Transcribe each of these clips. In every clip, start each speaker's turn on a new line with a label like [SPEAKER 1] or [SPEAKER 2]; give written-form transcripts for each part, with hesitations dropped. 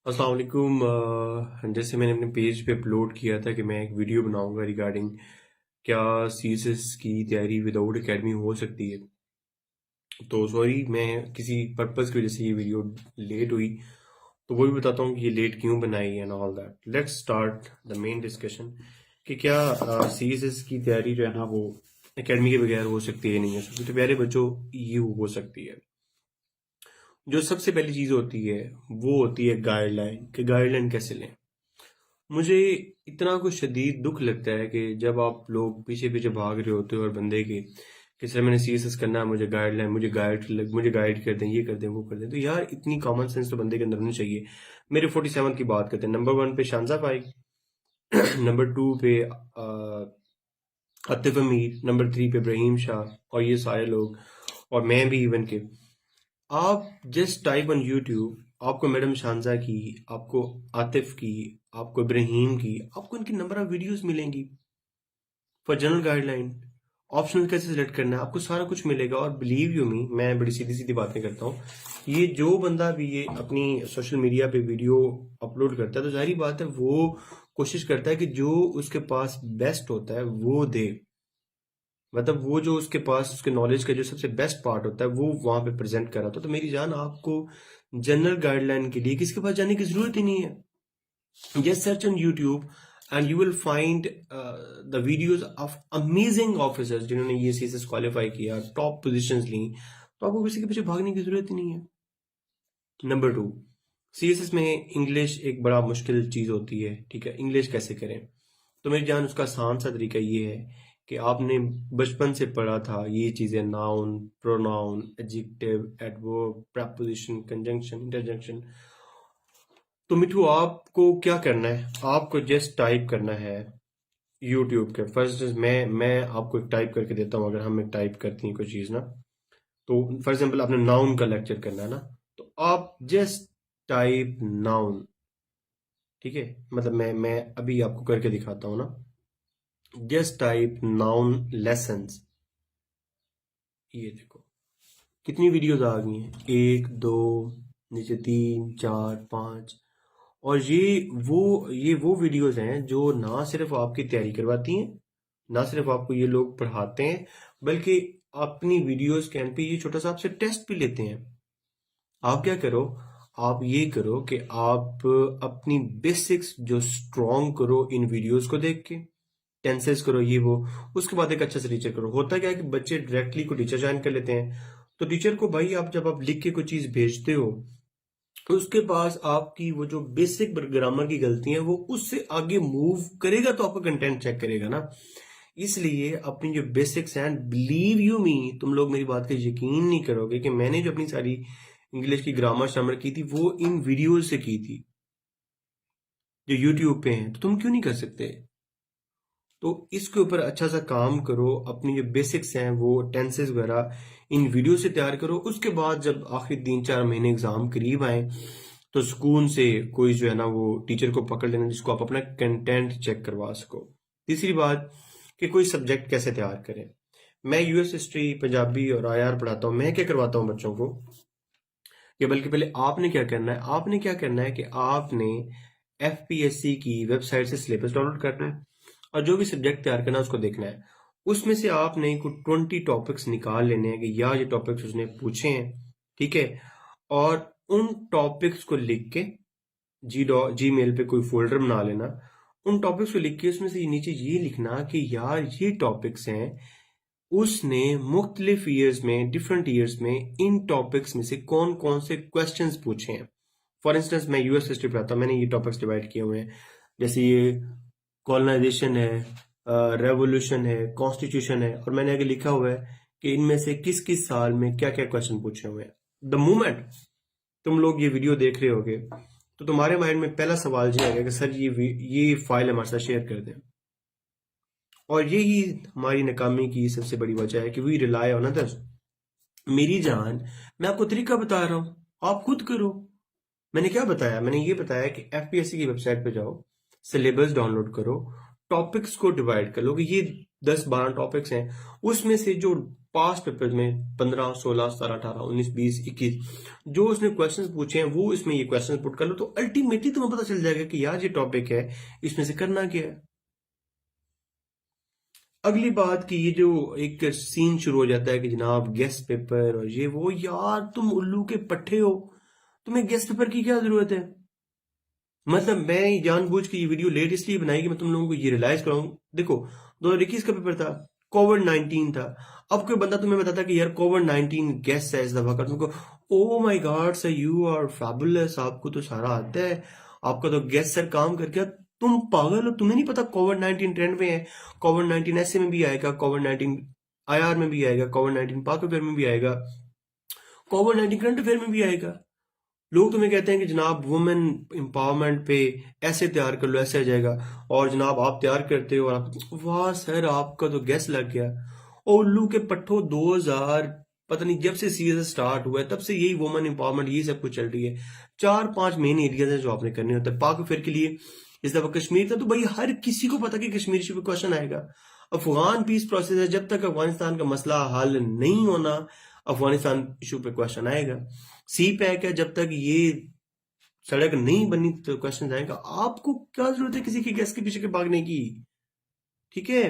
[SPEAKER 1] अस्सलाम वालेकुम। जैसे मैंने अपने पेज पे अपलोड किया था कि मैं एक वीडियो बनाऊंगा रिगार्डिंग क्या सीएसएस की तैयारी विदाउट एकेडमी हो सकती है। तो सॉरी, मैं किसी पर्पस की वजह से ये वीडियो लेट हुई, तो वो भी बताता हूँ कि ये लेट क्यों बनाई and all that. Let's start the main discussion कि क्या सीएसएस की तैयारी जो है ना वो एकेडमी के बगैर हो सकती है नहीं हो सकती। तो प्यारे बच्चों, ये हो सकती है। जो सबसे पहली चीज होती है वो होती है गाइडलाइन, कि गाइडलाइन कैसे लें। मुझे इतना कुछ शदीद दुख लगता है कि जब आप लोग पीछे पीछे भाग रहे होते हो और बंदे के कि सर मैंने सीएसएस करना है, मुझे गाइडलाइन, मुझे गाइड कर दें, ये कर दें, वो कर दें। तो यार इतनी कॉमन सेंस तो बंदे के अंदर होनी चाहिए। मेरे 47 की बात करते हैं। नंबर 1 पे शानजा पाई, नंबर 2 पे आतिफ अमीर, नंबर 3 पे इब्राहिम शाह, और ये सारे लोग, और मैं भी इवन के। आप जस्ट टाइप ऑन यूट्यूब, आपको मैडम शानजा की, आपको आतिफ की, आपको इब्राहिम की, आपको इनकी नंबर ऑफ वीडियोस मिलेंगी फॉर जनरल गाइडलाइन। ऑप्शनल कैसे सिलेक्ट करना है, आपको सारा कुछ मिलेगा। और बिलीव यू मी, मैं बड़ी सीधी सीधी बातें करता हूँ। ये जो बंदा भी ये अपनी सोशल मीडिया पे वीडियो अपलोड करता है, तो जाहिर बात है वो कोशिश करता है कि जो उसके पास बेस्ट होता है वो दे। मतलब वो जो उसके पास उसके नॉलेज का जो सबसे बेस्ट पार्ट होता है वो वहां पे प्रेजेंट कर रहा था। तो मेरी जान, आपको जनरल गाइडलाइन के लिए किसके पास जाने की जरूरत ही नहीं है। Just search on YouTube and you will find the videos of amazing officers जिन्होंने ये सीएसएस क्वालिफाई किया, टॉप पोजीशंस ली। तो आपको किसी के पीछे भागने की जरूरत ही नहीं है। नंबर 2, सीएसएस में इंग्लिश एक बड़ा मुश्किल चीज होती है। ठीक है, इंग्लिश कैसे करें? तो मेरी जान, उसका आसान सा तरीका ये है कि आपने बचपन से पढ़ा था ये चीजें, noun, pronoun, adjective, adverb, preposition, conjunction, interjection. तो मिठू, आपको क्या करना है? आपको जस्ट टाइप करना है यूट्यूब के फर्स्ट। मैं आपको एक टाइप करके देता हूँ। अगर हम एक टाइप करती हैं कोई चीज ना, तो फॉर एग्जाम्पल आपने नाउन का लेक्चर करना है ना, तो आप जस्ट टाइप नाउन। ठीक है, मतलब मैं अभी आपको करके दिखाता हूँ ना। Just type noun lessons. ये देखो कितनी वीडियोस आ गई हैं, एक दो, नीचे 3 4 5। और ये वो वीडियोस हैं जो ना सिर्फ आपकी तैयारी करवाती हैं, ना सिर्फ आपको ये लोग पढ़ाते हैं, बल्कि अपनी वीडियोस के एंड पे ये छोटा सा आपसे टेस्ट भी लेते हैं। आप क्या करो, आप ये करो कि आप अपनी बेसिक्स जो स्ट्रॉन्ग करो इन वीडियोस को देख के। टेंसेस करो, ये वो। उसके बाद एक अच्छा सा टीचर करो। होता क्या है कि बच्चे डायरेक्टली को टीचर ज्वाइन कर लेते हैं। तो टीचर को भाई, आप जब आप लिख के कोई चीज भेजते हो, तो उसके पास आपकी वो जो बेसिक ग्रामर की गलती है वो उससे आगे मूव करेगा, तो आपका कंटेंट चेक करेगा ना। इसलिए अपनी जो बेसिक्स हैं, बिलीव यू मी, तुम लोग मेरी बात का यकीन नहीं करोगे कि मैंने जो अपनी सारी इंग्लिश की ग्रामर शामर की थी वो इन वीडियोज से की थी जो यूट्यूब पे हैं। तो तुम क्यों नहीं कर सकते? तो इसके ऊपर अच्छा सा काम करो। अपनी जो बेसिक्स हैं वो टेंसेस वगैरह इन वीडियो से तैयार करो। उसके बाद जब आखिरी 3 4 महीने एग्जाम करीब आए, तो सुकून से कोई जो है ना वो टीचर को पकड़ लेना जिसको आप अपना कंटेंट चेक करवा सको। तीसरी बात, कि कोई सब्जेक्ट कैसे तैयार करें। मैं यूएस हिस्ट्री, पंजाबी और आईआर पढ़ाता हूँ। मैं क्या करवाता हूँ बच्चों को, कि बल्कि पहले आपने क्या करना है, आपने क्या करना है कि आपने एफपीएससी की वेबसाइट से सिलेबस डाउनलोड करना है और जो भी सब्जेक्ट तैयार करना है उसको देखना है। उसमें से आपने कुछ 20 टॉपिक्स निकाल लेने हैं कि या ये टॉपिक्स उसने पूछे हैं। ठीक है, और उन टॉपिक्स को लिख के जी मेल पे कोई फोल्डर बना लेना। उन टॉपिक्स को लिख के उसमें से नीचे ये लिखना कि यार ये टॉपिक्स हैं, उसने मुख्तलिफ ईयर्स में, डिफरेंट ईयर्स में इन टॉपिक्स में से कौन कौन से क्वेश्चंस पूछे हैं। फॉर इंस्टेंस, मैं यूएस हिस्ट्री पढ़ाता हूँ, मैंने ये टॉपिक्स डिवाइड किए हुए हैं। जैसे ये कॉलोनाइजेशन है, रेवोल्यूशन है, कॉन्स्टिट्यूशन है, और मैंने आगे लिखा हुआ है कि इनमें से किस किस साल में क्या क्या क्वेश्चन पूछे हुए हैं। द मोमेंट तुम लोग ये वीडियो देख रहे होगे, तो तुम्हारे माइंड में पहला सवाल ये आएगा कि सर ये फाइल हमारे साथ शेयर कर दें। और यही हमारी नाकामी की सबसे बड़ी वजह है कि वी रिलाई ऑन अदर्स। मेरी जान, मैं आपको तरीका बता रहा हूं, आप खुद करो। मैंने क्या बताया? मैंने ये बताया कि एफपीएससी की वेबसाइट पे जाओ, सिलेबस डाउनलोड करो, टॉपिक्स को डिवाइड कर लो कि ये 10 12 टॉपिक्स हैं। उसमें से जो पास्ट पेपर में 15, 16, 17, 18, 19, 20, 21 जो उसने क्वेश्चंस पूछे हैं वो इसमें ये क्वेश्चंस पुट कर लो, तो अल्टीमेटली तुम्हें पता चल जाएगा कि यार ये टॉपिक है, इसमें से करना क्या है। अगली बात कि ये जो एक सीन शुरू हो जाता है कि जनाब गेस्ट पेपर और ये वो, यार तुम उल्लू के पट्टे हो, तुम्हें गेस्ट पेपर की क्या जरूरत है। मतलब मैं जानबूझ के ये वीडियो लेट इसलिए बनाई कि मैं तुम लोगों को ये रियलाइज कराऊं। देखो 2021 का पेपर था, कोविड-19 था। अब कोई बंदा तुम्हें बताता कि यार कोविड-19 गेस्ट है इस दफा का, तुमको oh my god sir you are fabulous, आपको तो सारा आता है, आपका तो गेस्ट सर काम करके, तुम पागल हो, तुम्हें नहीं पता कोविड-19 ट्रेंड में है। कोविड-19 ऐसे में भी आएगा, कोविड-19 आईआर में भी आएगा, कोविड-19 पाक अफेयर में भी आएगा, कोविड-19 करंट अफेयर में भी आएगा। लोग तुम्हें कहते हैं कि जनाब वुमेन एम्पावरमेंट पे ऐसे तैयार कर लो, ऐसे आ जाएगा, और जनाब आप तैयार करते हो और आप, वाह सर आपका तो गैस लग गया। और उल्लू के पट्टो 2000 पता नहीं जब से सीजन स्टार्ट हुआ है तब से यही वुमेन एम्पावरमेंट ये सब कुछ चल रही है। 4-5 मेन एरियाज हैं जो आपने करने होते हैं। पाक अफेयर के लिए इस दफा कश्मीर था, तो भाई हर किसी को पता कि कश्मीर इशू पे क्वेश्चन आएगा। अफगान पीस प्रोसेस है, जब तक अफगानिस्तान का मसला हल नहीं होना अफगानिस्तान इशू पे क्वेश्चन आएगा। सी पैक है, जब तक ये सड़क नहीं बनी तो क्वेश्चन आएगा। आपको क्या जरूरत है किसी की गैस के पीछे के भागने की, ठीक है।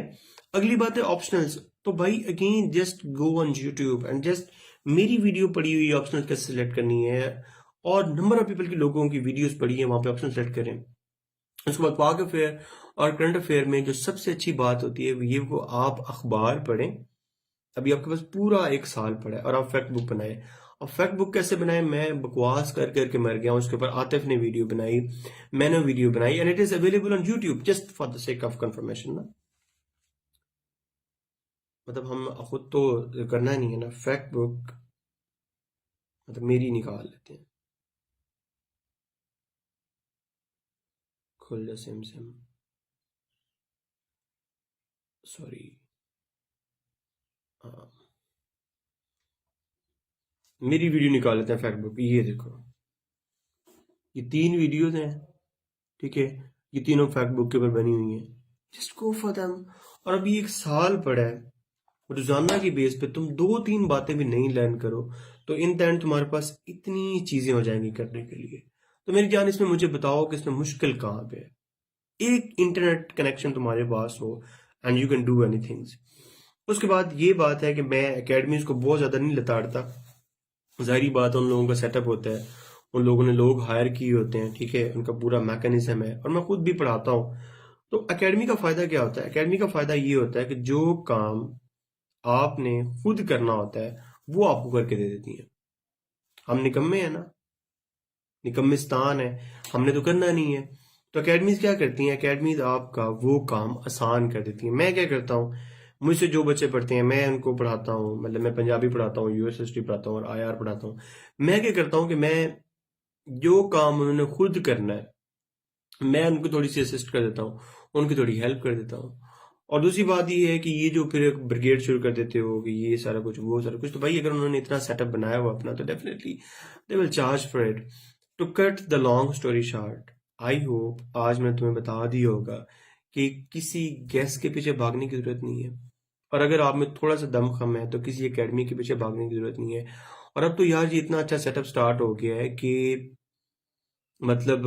[SPEAKER 1] अगली बात है ऑप्शनल्स। तो भाई again just go on YouTube and just मेरी वीडियो पड़ी हुई ऑप्शनल कैसे सिलेक्ट करनी है, और नंबर ऑफ पीपल की लोगों की वीडियोस पड़ी है वहां पे ऑप्शन सेलेक्ट करें। उसके बाद पाक अफेयर और करंट अफेयर में जो सबसे अच्छी बात होती है ये वो आप अखबार पढ़ें। अभी आपके पास पूरा 1 साल पड़ा है और आप फैक्ट बुक बनाए। अब फैक्ट बुक कैसे बनाए, मैं बकवास कर करके मर गया हूं, उसके ऊपर आतिफ ने वीडियो बनाई, मैंने वीडियो बनाई, and it is available on YouTube just for the sake of confirmation ना। मतलब हम खुद तो करना नहीं है ना, फैक्ट बुक मतलब मेरी निकाल लेते हैं। खुल जा सिम सिम, सॉरी, हाँ मेरी वीडियो निकाल लेते हैं फैक्ट बुक। ये देखो ये 3 वीडियोज हैं, ठीक है, ये तीनों फैक्ट बुक के ऊपर बनी हुई हैं, जस्ट गो फॉर देम। और अभी 1 साल पड़ा है, रोजाना की बेस पे तुम 2-3 बातें भी नहीं लर्न करो तो इन द एंड तुम्हारे पास इतनी चीजें हो जाएंगी करने के लिए। तो मेरी जान इसमें मुझे बताओ कि इसमें मुश्किल कहाँ पे है। एक इंटरनेट कनेक्शन तुम्हारे पास हो and you can do anything. उसके बाद ये बात है कि मैं एकेडमीज को बहुत ज्यादा नहीं लताड़ता, जाहिर बात है उन लोगों का सेटअप होता है, उन लोगों ने लोग हायर किए होते हैं, ठीक है, उनका पूरा मैकेनिज्म है, और मैं खुद भी पढ़ाता हूँ। तो एकेडमी का फायदा क्या होता है, एकेडमी का फायदा ये होता है कि जो काम आपने खुद करना होता है वो आपको करके दे देती है। हम निकम्मे हैं ना, निकम्मिस्तान है, हमने तो करना नहीं है। तो एकेडमीज क्या करती हैं, एकेडमीज आपका वो काम आसान कर देती हैं। मैं क्या करता हूँ, मुझसे जो बच्चे पढ़ते हैं मैं उनको पढ़ाता हूँ, मतलब मैं पंजाबी पढ़ाता हूँ, यूएस हिस्ट्री पढ़ाता हूँ और आईआर पढ़ाता हूँ। मैं क्या करता हूँ कि मैं जो काम उन्होंने खुद करना है मैं उनको थोड़ी सी असिस्ट कर देता हूँ, उनकी थोड़ी हेल्प कर देता हूँ। और दूसरी बात ये है कि ये जो फिर ब्रिगेड शुरू कर देते हो कि ये सारा कुछ वो सारा कुछ, तो भाई अगर उन्होंने इतना सेटअप बनाया हुआ अपना तो definitely they will charge for it. To cut the long story short, I hope आज मैं तुम्हें बता दिया होगा कि किसी गैस के पीछे भागने की जरूरत नहीं है, और अगर आप में थोड़ा सा दम कम है तो किसी एकेडमी के पीछे भागने की जरूरत नहीं है। और अब तो यार ये इतना अच्छा सेटअप स्टार्ट हो गया है कि मतलब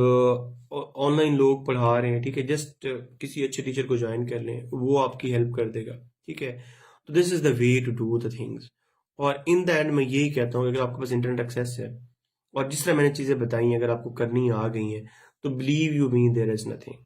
[SPEAKER 1] ऑनलाइन लोग पढ़ा रहे हैं, ठीक है, जस्ट किसी अच्छे टीचर को ज्वाइन कर लें, वो आपकी हेल्प कर देगा, ठीक है। तो this is the way to do the things. और इन द एंड मैं यही कहता हूँ कि अगर आपके पास इंटरनेट एक्सेस है और जिस तरह मैंने चीजें बताई हैं अगर आपको करनी आ गई हैं तो believe you me there is nothing.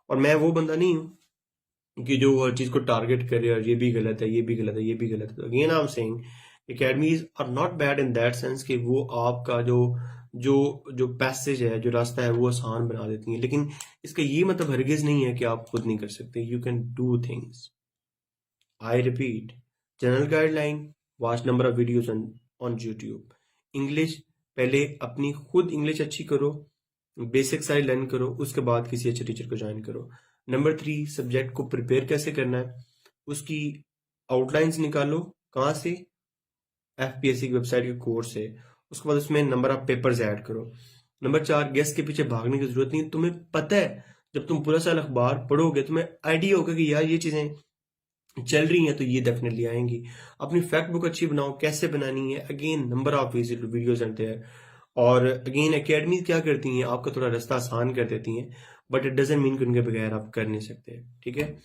[SPEAKER 1] और मैं वो बंदा नहीं हूँ कि जो हर चीज को टारगेट करे और ये भी गलत है, ये भी गलत है, ये भी गलत है। Again I am saying academies are not bad in that sense कि वो आपका जो जो जो पैसेज है, जो रास्ता है वो आसान बना देती हैं, लेकिन इसका ये मतलब हरगिज नहीं है कि आप खुद नहीं कर सकते। You can do things. I repeat, general guideline, watch number of videos on YouTube. English, पहले अपनी खुद इंग्लिश अच्छी करो, बेसिक साइड लर्न करो, उसके बाद किसी अच्छे टीचर को ज्वाइन करो। नंबर 3, सब्जेक्ट को प्रिपेयर कैसे करना है, उसकी आउटलाइंस निकालो। कहाँ से, एफपीएससी की वेबसाइट के कोर्स है। उसके बाद उसमें नंबर ऑफ पेपर्स ऐड करो। नंबर 4, गेस्ट के पीछे भागने की जरूरत नहीं, तुम्हें पता है जब तुम पूरा साल अखबार पढ़ोगे तुम्हें आइडिया होगा कि यार ये चीजें चल रही हैं तो ये डेफिनेटली आएंगी। अपनी फैक्ट बुक अच्छी बनाओ, कैसे बनानी है, अगेन नंबर ऑफ वीडियोज आते हैं। और अगेन एकेडमी क्या करती हैं, आपका थोड़ा रास्ता आसान कर देती हैं, बट इट डजेंट मीन कि उनके बगैर आप कर नहीं सकते। ठीक है,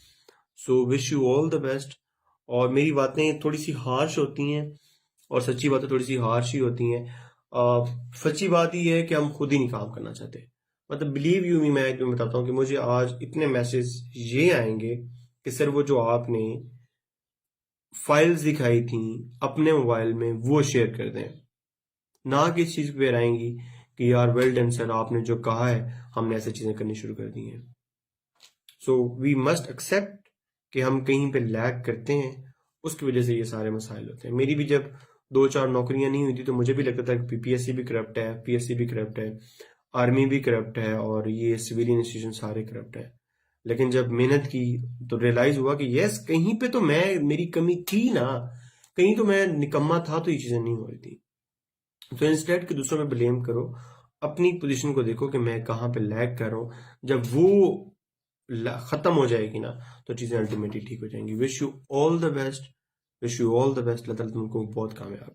[SPEAKER 1] so wish you all the best. और मेरी बातें थोड़ी सी हार्श होती हैं और सच्ची बातें थोड़ी सी हार्श ही होती हैं। सच्ची बात ही है कि हम खुद ही नहीं काम करना चाहते। मतलब बिलीव यू मी, मैं तुम्हें बताता हूँ कि मुझे आज इतने मैसेज ये आएंगे कि सर वो जो आपने फाइल्स दिखाई थी अपने मोबाइल में वो शेयर कर दें, ना कि इस चीज़ पे आएंगी कि यार वेल डन सर, आपने जो कहा है हमने ऐसी चीज़ें करनी शुरू कर दी हैं। सो वी मस्ट एक्सेप्ट कि हम कहीं पे लैग करते हैं, उसकी वजह से ये सारे मसाइल होते हैं। मेरी भी जब 2-4 नौकरियां नहीं हुई थी तो मुझे भी लगता था कि पीपीएससी भी करप्ट है, पीएससी भी करप्ट है, आर्मी भी करप्ट है और ये सिविलियन इंस्टीट्यूशन सारे करप्ट है। लेकिन जब मेहनत की तो रियलाइज हुआ कि यस, कहीं पे तो मेरी कमी थी ना, कहीं तो मैं निकम्मा था तो ये चीजें नहीं हो रही थी। तो इंस्टेड कि दूसरों में ब्लेम करो, अपनी पोजीशन को देखो कि मैं कहाँ पे लैग कर रहा हूँ। जब वो खत्म हो जाएगी ना तो चीजें अल्टीमेटली ठीक हो जाएंगी। Wish you all the best, wish you all the best. अल्लाह ताला तुमको बहुत कामयाब